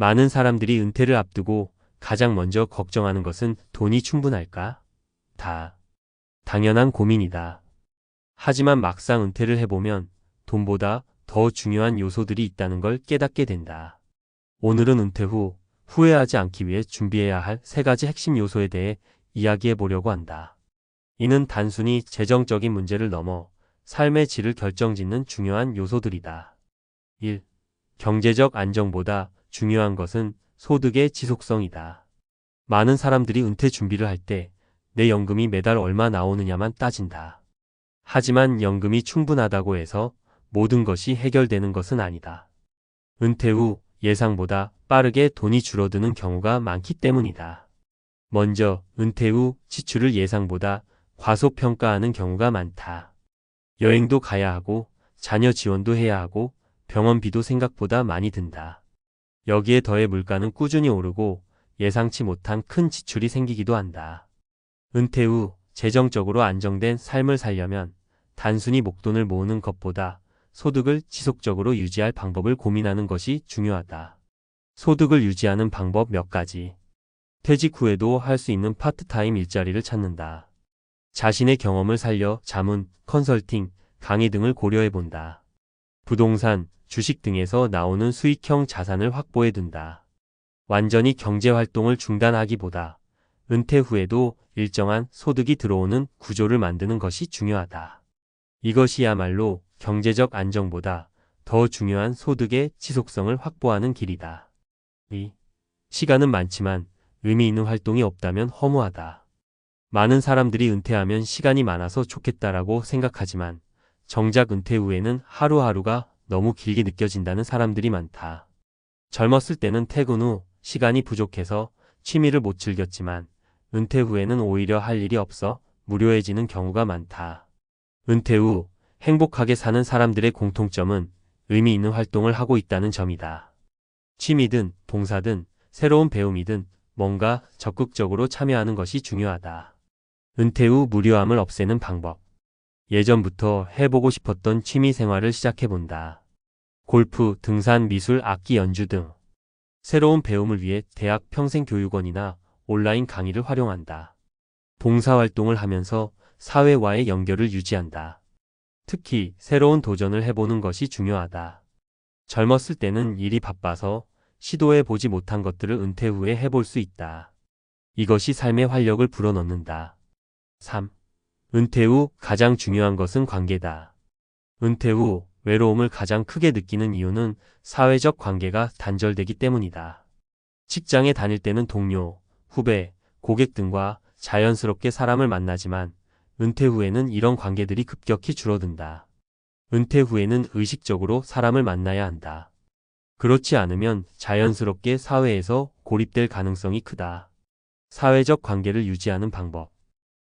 많은 사람들이 은퇴를 앞두고 가장 먼저 걱정하는 것은 돈이 충분할까? 당연한 고민이다. 하지만 막상 은퇴를 해보면 돈보다 더 중요한 요소들이 있다는 걸 깨닫게 된다. 오늘은 은퇴 후 후회하지 않기 위해 준비해야 할 3가지 핵심 요소에 대해 이야기해 보려고 한다. 이는 단순히 재정적인 문제를 넘어 삶의 질을 결정짓는 중요한 요소들이다. 1. 경제적 안정보다 중요한 것은 소득의 지속성이다. 많은 사람들이 은퇴 준비를 할 때 내 연금이 매달 얼마 나오느냐만 따진다. 하지만 연금이 충분하다고 해서 모든 것이 해결되는 것은 아니다. 은퇴 후 예상보다 빠르게 돈이 줄어드는 경우가 많기 때문이다. 먼저 은퇴 후 지출을 예상보다 과소평가하는 경우가 많다. 여행도 가야 하고 자녀 지원도 해야 하고 병원비도 생각보다 많이 든다. 여기에 더해 물가는 꾸준히 오르고 예상치 못한 큰 지출이 생기기도 한다. 은퇴 후 재정적으로 안정된 삶을 살려면 단순히 목돈을 모으는 것보다 소득을 지속적으로 유지할 방법을 고민하는 것이 중요하다. 소득을 유지하는 방법 몇 가지. 퇴직 후에도 할 수 있는 파트타임 일자리를 찾는다. 자신의 경험을 살려 자문, 컨설팅, 강의 등을 고려해 본다. 부동산, 주식 등에서 나오는 수익형 자산을 확보해 둔다. 완전히 경제활동을 중단하기보다 은퇴 후에도 일정한 소득이 들어오는 구조를 만드는 것이 중요하다. 이것이야말로 경제적 안정보다 더 중요한 소득의 지속성을 확보하는 길이다. 2. 시간은 많지만 의미 있는 활동이 없다면 허무하다. 많은 사람들이 은퇴하면 시간이 많아서 좋겠다라고 생각하지만 정작 은퇴 후에는 하루하루가 너무 길게 느껴진다는 사람들이 많다. 젊었을 때는 퇴근 후 시간이 부족해서 취미를 못 즐겼지만 은퇴 후에는 오히려 할 일이 없어 무료해지는 경우가 많다. 은퇴 후 행복하게 사는 사람들의 공통점은 의미 있는 활동을 하고 있다는 점이다. 취미든 봉사든 새로운 배움이든 뭔가 적극적으로 참여하는 것이 중요하다. 은퇴 후 무료함을 없애는 방법. 예전부터 해보고 싶었던 취미 생활을 시작해본다. 골프, 등산, 미술, 악기 연주 등 새로운 배움을 위해 대학 평생교육원이나 온라인 강의를 활용한다. 봉사활동을 하면서 사회와의 연결을 유지한다. 특히 새로운 도전을 해보는 것이 중요하다. 젊었을 때는 일이 바빠서 시도해보지 못한 것들을 은퇴 후에 해볼 수 있다. 이것이 삶의 활력을 불어넣는다. 3. 은퇴 후 가장 중요한 것은 관계다. 은퇴 후 외로움을 가장 크게 느끼는 이유는 사회적 관계가 단절되기 때문이다. 직장에 다닐 때는 동료, 후배, 고객 등과 자연스럽게 사람을 만나지만 은퇴 후에는 이런 관계들이 급격히 줄어든다. 은퇴 후에는 의식적으로 사람을 만나야 한다. 그렇지 않으면 자연스럽게 사회에서 고립될 가능성이 크다. 사회적 관계를 유지하는 방법.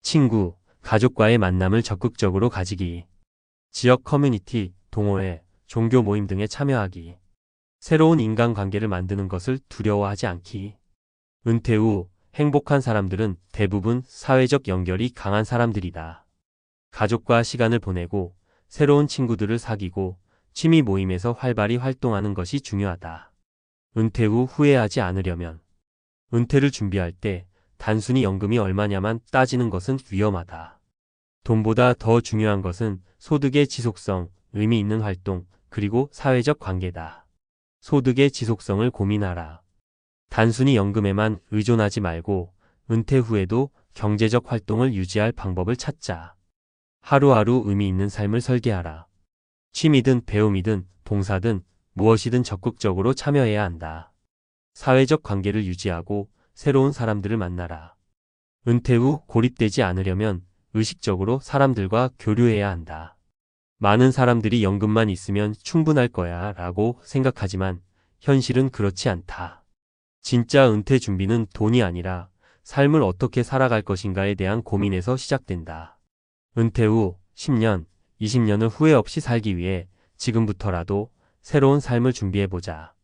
친구, 가족과의 만남을 적극적으로 가지기. 지역 커뮤니티, 동호회, 종교 모임 등에 참여하기. 새로운 인간관계를 만드는 것을 두려워하지 않기. 은퇴 후 행복한 사람들은 대부분 사회적 연결이 강한 사람들이다. 가족과 시간을 보내고 새로운 친구들을 사귀고 취미 모임에서 활발히 활동하는 것이 중요하다. 은퇴 후 후회하지 않으려면 은퇴를 준비할 때 단순히 연금이 얼마냐만 따지는 것은 위험하다. 돈보다 더 중요한 것은 소득의 지속성, 의미 있는 활동, 그리고 사회적 관계다. 소득의 지속성을 고민하라. 단순히 연금에만 의존하지 말고 은퇴 후에도 경제적 활동을 유지할 방법을 찾자. 하루하루 의미 있는 삶을 설계하라. 취미든 배움이든 봉사든 무엇이든 적극적으로 참여해야 한다. 사회적 관계를 유지하고 새로운 사람들을 만나라. 은퇴 후 고립되지 않으려면 의식적으로 사람들과 교류해야 한다. 많은 사람들이 연금만 있으면 충분할 거야 라고 생각하지만 현실은 그렇지 않다. 진짜 은퇴 준비는 돈이 아니라 삶을 어떻게 살아갈 것인가에 대한 고민에서 시작된다. 은퇴 후 10년, 20년을 후회 없이 살기 위해 지금부터라도 새로운 삶을 준비해보자.